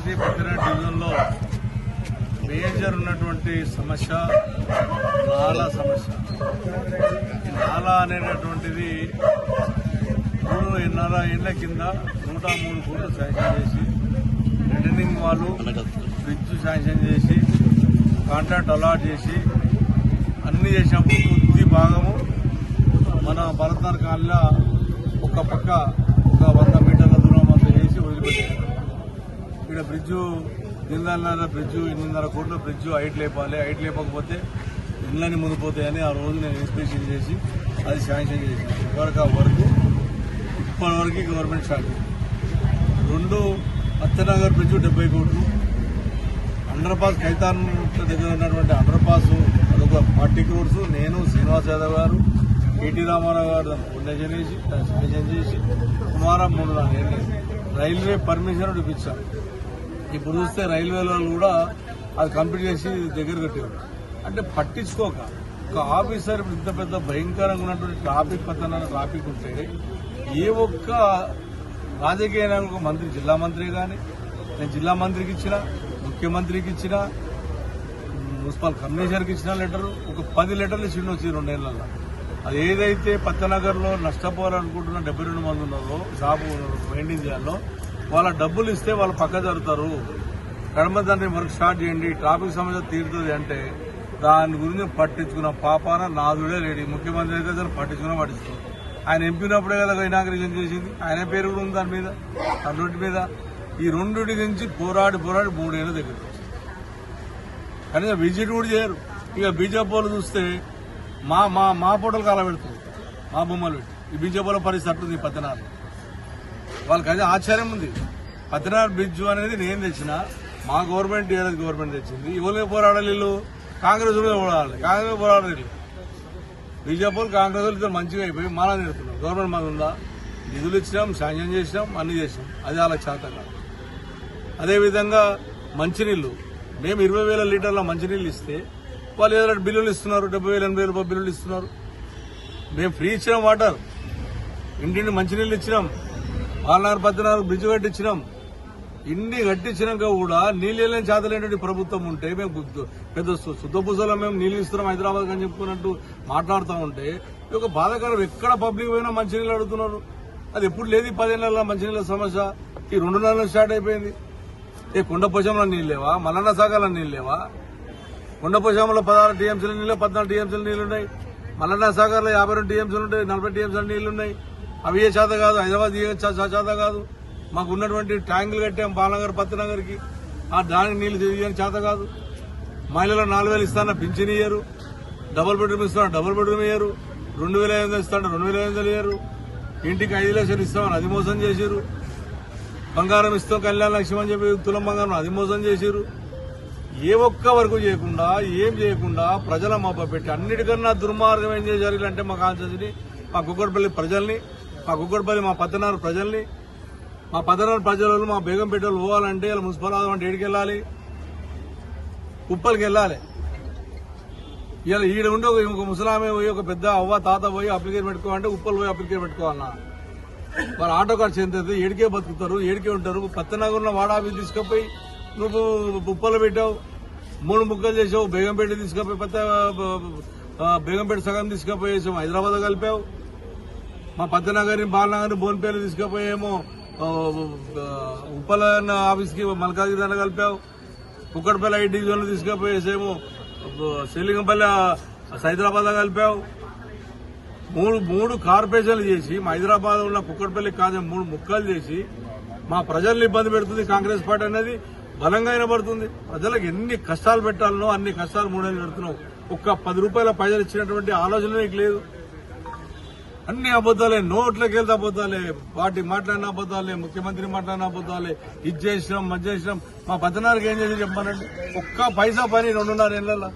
ఏదైతే పత్తిరేడు డివిజన్లో మేజర్ ఉన్నటువంటి సమస్య నాలా సమస్య. ఈ నాలా అనేటటువంటిది 3.5 ఏళ్ల కింద 103 కోట్లు శాంక్షన్ చేసి రిటర్నింగ్ వాళ్ళు బ్రిడ్జ్ శాంక్షన్ చేసి కాంట్రాక్ట్ అలాట్ చేసి అన్ని చేసినప్పుడు కొద్ది భాగము మన భరత్నగర్ కాలనీలో ఒక పక్క ఒక 100 మీటర్ల దూరం అంతా చేసి వదిలిపెట్టారు. ఇక్కడ బ్రిడ్జు దీనిదాల బ్రిడ్జు 8.5 కోట్ల బ్రిడ్జు హైట్ లేపాలి, హైట్ లేపకపోతే ఇళ్ళని మునిగిపోతాయని ఆ రోజు నేను ఇన్స్పెక్షన్ చేసి అది శాంక్షన్ చేశాను. ఇప్పటివరకు ఆ వర్క్ ఇప్పటివరకు గవర్నమెంట్ స్టార్ట్. 2 పత్తనగర్ బ్రిడ్జు 70 కోట్లు, అండర్ పాస్ కైతాన్ దగ్గర ఉన్నటువంటి అండర్ పాస్ అదొక 40 క్రోర్స్. నేను శ్రీనివాస్ యాదవ్ గారు, కేటీ రామారావు గారు శాంక్షన్ చేసి సుమారు 3-4 ఏళ్ళు రైల్వే పర్మిషన్ ఇప్పించారు. ఇప్పుడు చూస్తే రైల్వే వాళ్ళు కూడా అది కంప్లీట్ చేసి దగ్గర కట్టారు. అంటే పట్టించుకోక ఒక ఆఫీసర్ ఇంత పెద్ద భయంకరంగా ఉన్నటువంటి ట్రాఫిక్ పక్కన ట్రాఫిక్ ఉంటే ఏ ఒక్క రాజకీయ నాయకుడు మంత్రి, జిల్లా మంత్రి కానీ, నేను జిల్లా మంత్రికి ఇచ్చిన, ముఖ్యమంత్రికి ఇచ్చిన, మున్సిపల్ కమిషనర్కి ఇచ్చిన లెటరు, ఒక 10 లెటర్లు ఇచ్చిండు వచ్చి 2 ఏళ్లలో. అది ఏదైతే పత్తనగర్లో నష్టపోవాలనుకుంటున్న 72 మంది ఉన్నారో షాపు మెయింటైన్ చేయాలో వాళ్ళ డబ్బులు ఇస్తే వాళ్ళు పక్క జరుగుతారు, కడమ దాన్ని వర్క్ స్టార్ట్ చేయండి, ట్రాఫిక్ సమస్య తీరుతుంది అంటే దాని గురించి పట్టించుకున్న పాపాన నాదుడే లేడీ. ముఖ్యమంత్రి అయితే అసలు పట్టించుకున్నా. ఆయన ఎంపినప్పుడే కదా ఇనాగ్రేషన్ చేసింది, ఆయన పేరు కూడా ఉంది దాని మీద, ఆ రోడ్డు మీద. ఈ 2 గురించి పోరాడి 3 ఏళ్ళ దగ్గర కనీసం విజిట్ కూడా చేయరు. ఇక బీజేపీ వాళ్ళు చూస్తే మా మా మా ఫోటోలు కాల పెడుతుంది, మా బొమ్మలు పెట్టి. ఈ బీజేపీలో పరిస్థితి అట్టుంది పత్తనాలు. వాళ్ళకి అదే ఆశ్చర్యం ఉంది. పత్తనాడు బ్రిడ్జ్ అనేది నేను తెచ్చిన, మా గవర్నమెంట్ టీఆర్ఎస్ గవర్నమెంట్ తెచ్చింది. ఇవ్వలే పోరాడాలి వీళ్ళు, కాంగ్రెస్ పోరాడాలి, కాంగ్రెస్ పోరాడాలి. బీజేపీ కాంగ్రెస్ వాళ్ళు ఇద్దరు మంచిగా అయిపోయి మాలా నేర్పుతున్నారు. గవర్నమెంట్ మాది ఉందా? నిధులు ఇచ్చినాం, శాంక్షన్ చేసినాం, అన్ని చేసినాం. అది వాళ్ళకి చేత కాదు. అదేవిధంగా మంచినీళ్లు, మేము 20,000 లీటర్ల మంచినీళ్ళు ఇస్తే వాళ్ళు ఏదైనా బిల్లులు ఇస్తున్నారు, 70,000 80,000 రూపాయల బిల్లులు ఇస్తున్నారు. మేము ఫ్రీ ఇచ్చినాం వాటర్, ఇంటింటి మంచినీళ్ళు ఇచ్చినాం, 4 పద్నాలుగు బ్రిడ్జ్ కట్టించినాం. ఇన్ని కట్టించినాక కూడా నీళ్ళు చేతలేనటువంటి ప్రభుత్వం ఉంటే మేము పెద్ద శుద్ధపూసలో మేము నీళ్ళు ఇస్తున్నాం హైదరాబాద్ అని చెప్పుకున్నట్టు మాట్లాడుతూ ఉంటే ఒక బాధాకరం. ఎక్కడ పబ్లిక్ పోయినా మంచినీళ్ళు అడుగుతున్నారు. అది ఎప్పుడు లేదు. 10 ఏళ్ల మంచినీళ్ళ సమస్య ఈ 2 నెలలు స్టార్ట్ అయిపోయింది. కొండపోశంలో నీళ్ళు లేవా? మల్లన్న సాగర్లో నీళ్ళు లేవా? కొండపోశంలో 16 టీఎంసీల నీళ్ళు, 14 టీఎంసీల నీళ్లు ఉన్నాయి. మల్లన్న సాగర్లో 52 టీఎంసీలు ఉంటాయి, 40 టీఎంసీల నీళ్లున్నాయి. అవి ఏ చేత కాదు, హైదరాబాద్ ఏ చేత కాదు. మాకు ఉన్నటువంటి ట్యాంకులు కట్టాం బాలనగర్ పత్తనగర్కి, ఆ దానికి నీళ్లు తీయని చేత కాదు. మహిళలు 4,000 ఇస్తాన పింఛన్ ఇయ్యరు, డబుల్ బెడ్రూమ్ ఇస్తాను డబుల్ బెడ్రూమ్ ఇయ్యరు, 2,500 ఇస్తాను 2,500 ఇయ్యరు, ఇంటికి 5 లక్షలు ఇస్తామని అది మోసం చేశారు. బంగారం ఇస్తాం కళ్యాణ లక్ష్యం అని చెప్పి తులం బంగారం అది మోసం చేశారు. ఏ ఒక్క వరకు చేయకుండా ఏం చేయకుండా ప్రజల మబ్బ పెట్టి అన్నిటికన్నా దుర్మార్గం ఏం చేశారు అంటే మా కాన్స్టిట్యూన్సీని, మా కుక్కడపల్లి ప్రజల్ని, మా కుక్కడపల్లి మా పత్తనారు ప్రజల్ని, మా పత్తనారు ప్రజలు మా బేగంపేటలు పోవాలంటే ఇలా మున్సిపల్ అంటే ఏడికి వెళ్ళాలి? ఉప్పల్కి వెళ్ళాలి. ఇలా ఈడ ఉండి ఒక ముసలామే పోయి ఒక పెద్ద అవ్వ తాత పోయి అప్లికేషన్ పెట్టుకోవాలంటే ఉప్పల్ పోయి అప్లికేషన్ పెట్టుకోవాలన్నా? వాళ్ళ ఆటో ఖర్చు ఎంత? ఏడికే బతుకుతారు, ఏడికే ఉంటారు. పత్తనగర్లో వాడాఫీస్ తీసుకుపోయి నువ్వు ఉప్పలు పెట్టావు, 3 ముక్కలు చేసావు. బేగంపేట తీసుకుపోయి బేగంపేట సగం తీసుకుపోయేసాము, హైదరాబాద్ కలిపావు. మా పత్తనగర్ని బాలనగర్ని బోన్పేలు తీసుకుపోయేమో ఉప్పల ఆఫీస్కి మల్కాజిగిరి కలిపావు. కుక్కడపల్లి 5 డివిజన్లు తీసుకుపోయేసేమో శ్రీలింగంపల్లి హైదరాబాద్ కలిపావు. 3 కార్పొరేషన్లు చేసి మా హైదరాబాద్ ఉన్న కుక్కడపల్లి కాదు 3 ముక్కలు చేసి మా ప్రజల్ని ఇబ్బంది పెడుతుంది కాంగ్రెస్ పార్టీ అనేది బలంగా వినబడుతుంది. ప్రజలకు ఎన్ని కష్టాలు పెట్టాలనో అన్ని కష్టాలు 3 ఏళ్ళు పెడుతున్నావు. ఒక్క 10 రూపాయల పైసలు ఇచ్చినటువంటి ఆలోచన నీకు లేదు. అన్ని అబద్దాలే, నోట్లకి వెళ్తే అబద్దాలే, పార్టీ మాట్లాడిన అబద్దాలే, ముఖ్యమంత్రి మాట్లాడిన అబద్దాలే. ఇది చేసినాం మధ్య చేసినాం. మా పద్దనారికి ఏం చేసి చెప్పానండి? ఒక్క పైసా పని 2.5 ఏళ్లలో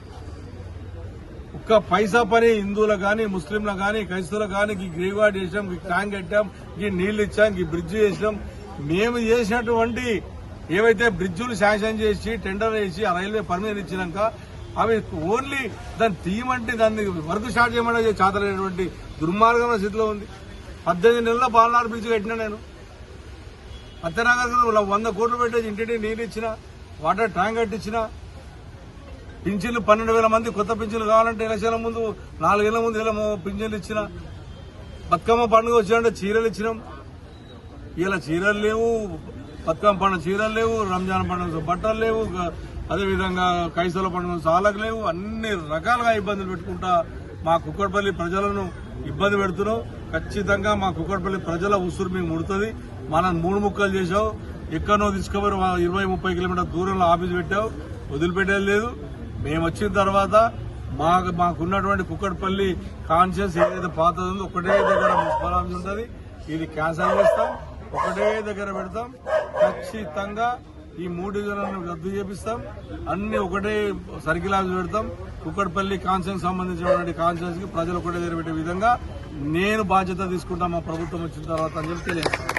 ఒక్క పైసా పని హిందువులకు కానీ ముస్లింలకు కానీ క్రైస్తవులకు కానీ గ్రేవాడ్ చేసాం, ట్యాంక్ కట్టాం, నీళ్లు ఇచ్చాం, బ్రిడ్జ్ చేసినాం. మేము చేసినటువంటి ఏవైతే బ్రిడ్జులు శాంక్షన్ చేసి టెండర్ వేసి ఆ రైల్వే పర్మిషన్ ఇచ్చినాక అవి ఓన్లీ దాన్ని తీయమంటే దాన్ని వర్క్ స్టార్ట్ చేయమని చేతలైనటువంటి దుర్మార్గమైన స్థితిలో ఉంది. 18 నెలల బాలనాడు బ్రిడ్జ్ కట్టినా నేను. సత్యనగర్ 100 కోట్లు పెట్టేసి ఇంటింటి నీళ్ళు ఇచ్చిన, వాటర్ ట్యాంక్ కట్టించిన, పింఛన్లు 12,000 మంది కొత్త పింఛన్లు కావాలంటే ఎలక్షన్ల ముందు 4 ఏళ్ల ముందు పింఛన్లు ఇచ్చిన, బతుకమ్మ పండుగ వచ్చినంటే చీరలు ఇచ్చినాం. ఇలా చీరలు లేవు, బతుకమ్మ పండుగ చీరలు లేవు, రంజాన్ పండుగ బట్టలు లేవు, అదేవిధంగా కైసల పండుగ సాలకు లేవు. అన్ని రకాలుగా ఇబ్బందులు పెట్టుకుంటా మా కుక్కట్పల్లి ప్రజలను ఇబ్బంది పెడుతున్నావు. ఖచ్చితంగా మా కుక్కట్పల్లి ప్రజల ఉసురు మీకు ముడుతుంది. మనం 3 ముక్కలు చేసావు, ఎక్కడో తీసుకుపోయి 20-30 కిలోమీటర్ల దూరంలో ఆఫీసు పెట్టావు, వదిలిపెట్టేది లేదు. మేము వచ్చిన తర్వాత మాకున్నటువంటి కుక్కట్పల్లి కాన్షియస్ ఏదైతే పాత ఉందో ఒకటే దగ్గర మున్సిపల్ ఆఫీస్ ఉంటుంది, ఇది క్యాన్సల్ చేస్తాం, ఒకటే దగ్గర పెడతాం. ఖచ్చితంగా ఈ 3 డివిజన్లను రద్దు చేపిస్తాం, అన్ని ఒకటే సర్కిల్ ఆఫీస్ పెడతాం. కుక్కట్పల్లి కాన్షియస్ సంబంధించినటువంటి కాన్షియస్ కి ప్రజలు ఒకటే దగ్గర పెట్టే విధంగా నేను బాధ్యత తీసుకుంటా మా ప్రభుత్వం వచ్చిన తర్వాత అని చెప్పి తెలియజేస్తాను.